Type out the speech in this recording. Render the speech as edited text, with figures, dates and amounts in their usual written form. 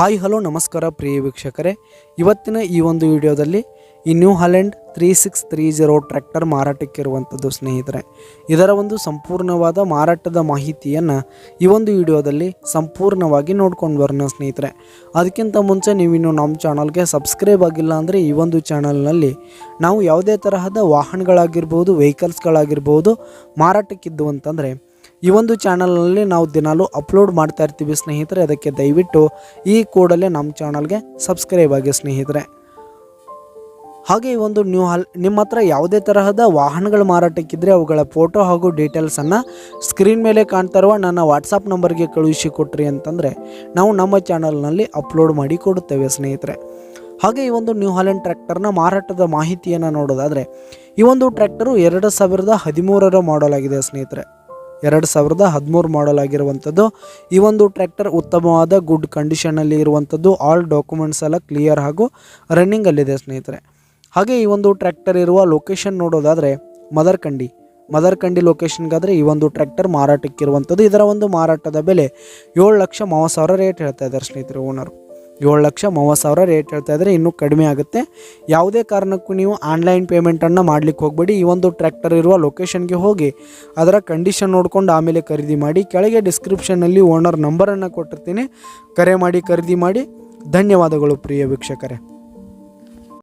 Hi hello ನಮಸ್ಕಾರ ಪ್ರಿಯ ವೀಕ್ಷಕರೇ, ಇವತ್ತಿನ ಈ ಒಂದು ವಿಡಿಯೋದಲ್ಲಿ ಈ ನ್ಯೂ ಹಾಲೆಂಡ್ 3630 ಟ್ರ್ಯಾಕ್ಟರ್ ಮಾರಾಟಕ್ಕಿರುವಂಥದ್ದು ಸ್ನೇಹಿತರೆ. ಇದರ ಒಂದು ಸಂಪೂರ್ಣವಾದ ಮಾರಾಟದ ಮಾಹಿತಿಯನ್ನು ಈ ಒಂದು ವಿಡಿಯೋದಲ್ಲಿ ಸಂಪೂರ್ಣವಾಗಿ ನೋಡ್ಕೊಂಡು ಬರೋಣ ಸ್ನೇಹಿತರೆ. ಅದಕ್ಕಿಂತ ಮುಂಚೆ ನೀವಿನ್ನು ನಮ್ಮ ಚಾನಲ್ಗೆ ಸಬ್ಸ್ಕ್ರೈಬ್ ಆಗಿಲ್ಲ ಅಂದರೆ ಈ ಒಂದು ಚಾನಲ್ನಲ್ಲಿ ನಾವು ಯಾವುದೇ ತರಹದ ವಾಹನಗಳಾಗಿರ್ಬೋದು, ವೆಹಿಕಲ್ಸ್ಗಳಾಗಿರ್ಬೋದು ಮಾರಾಟಕ್ಕಿದ್ದು ಅಂತಂದರೆ ಈ ಒಂದು ಚಾನಲ್ನಲ್ಲಿ ನಾವು ದಿನಾಲೂ ಅಪ್ಲೋಡ್ ಮಾಡ್ತಾ ಇರ್ತೀವಿ ಸ್ನೇಹಿತರೆ. ಅದಕ್ಕೆ ದಯವಿಟ್ಟು ಈ ಕೂಡಲೇ ನಮ್ಮ ಚಾನಲ್ಗೆ ಸಬ್ಸ್ಕ್ರೈಬ್ ಆಗಿ ಸ್ನೇಹಿತರೆ. ಹಾಗೆ ಈ ಒಂದು ನಿಮ್ಮ ಹತ್ರ ಯಾವುದೇ ತರಹದ ವಾಹನಗಳ ಮಾರಾಟಕ್ಕಿದ್ರೆ ಅವುಗಳ ಫೋಟೋ ಹಾಗೂ ಡೀಟೇಲ್ಸನ್ನು ಸ್ಕ್ರೀನ್ ಮೇಲೆ ಕಾಣ್ತಾ ಇರುವ ನನ್ನ ವಾಟ್ಸಪ್ ನಂಬರ್ಗೆ ಕಳುಹಿಸಿ ಕೊಟ್ರಿ ಅಂತಂದರೆ ನಾವು ನಮ್ಮ ಚಾನಲ್ನಲ್ಲಿ ಅಪ್ಲೋಡ್ ಮಾಡಿ ಕೊಡುತ್ತೇವೆ ಸ್ನೇಹಿತರೆ. ಹಾಗೆ ಈ ಒಂದು ನ್ಯೂ ಹಾಲೆಂಡ್ ಟ್ರ್ಯಾಕ್ಟರ್ನ ಮಾರಾಟದ ಮಾಹಿತಿಯನ್ನು ನೋಡೋದಾದರೆ ಈ ಒಂದು ಟ್ರ್ಯಾಕ್ಟರು 2013 ಮಾಡಲ್ ಆಗಿದೆ ಸ್ನೇಹಿತರೆ. 2013 ಮಾಡಲ್ ಆಗಿರುವಂಥದ್ದು. ಈ ಒಂದು ಟ್ರ್ಯಾಕ್ಟರ್ ಉತ್ತಮವಾದ ಗುಡ್ ಕಂಡೀಷನಲ್ಲಿ ಇರುವಂಥದ್ದು. ಆಲ್ ಡಾಕ್ಯುಮೆಂಟ್ಸ್ ಎಲ್ಲ ಕ್ಲಿಯರ್ ಹಾಗೂ ರನ್ನಿಂಗಲ್ಲಿದೆ ಸ್ನೇಹಿತರೆ. ಹಾಗೆ ಈ ಒಂದು ಟ್ರ್ಯಾಕ್ಟರ್ ಇರುವ ಲೊಕೇಶನ್ ನೋಡೋದಾದರೆ ಮದರ್ಕಂಡಿ ಲೊಕೇಶನ್ಗಾದರೆ ಈ ಒಂದು ಟ್ರ್ಯಾಕ್ಟರ್ ಮಾರಾಟಕ್ಕಿರುವಂಥದ್ದು. ಇದರ ಒಂದು ಮಾರಾಟದ ಬೆಲೆ 7,30,000 ರೇಟ್ ಹೇಳ್ತಾ ಇದ್ದಾರೆ ಸ್ನೇಹಿತರೆ. ಓನರು 7,30,000 ರೇಟ್ ಹೇಳ್ತಾ ಇದ್ದಾರೆ. ಇನ್ನೂ ಕಡಿಮೆ ಆಗುತ್ತೆ. ಯಾವುದೇ ಕಾರಣಕ್ಕೂ ನೀವು ಆನ್ಲೈನ್ ಪೇಮೆಂಟನ್ನು ಮಾಡಲಿಕ್ಕೆ ಹೋಗಬೇಡಿ. ಈ ಒಂದು ಟ್ರ್ಯಾಕ್ಟರ್ ಇರುವ ಲೊಕೇಶನ್ಗೆ ಹೋಗಿ ಅದರ ಕಂಡೀಷನ್ ನೋಡಿಕೊಂಡು ಆಮೇಲೆ ಖರೀದಿ ಮಾಡಿ. ಕೆಳಗೆ ಡಿಸ್ಕ್ರಿಪ್ಷನ್ನಲ್ಲಿ ಓನರ್ ನಂಬರನ್ನು ಕೊಟ್ಟಿರ್ತೀನಿ, ಕರೆ ಮಾಡಿ ಖರೀದಿ ಮಾಡಿ. ಧನ್ಯವಾದಗಳು ಪ್ರಿಯ ವೀಕ್ಷಕರೇ.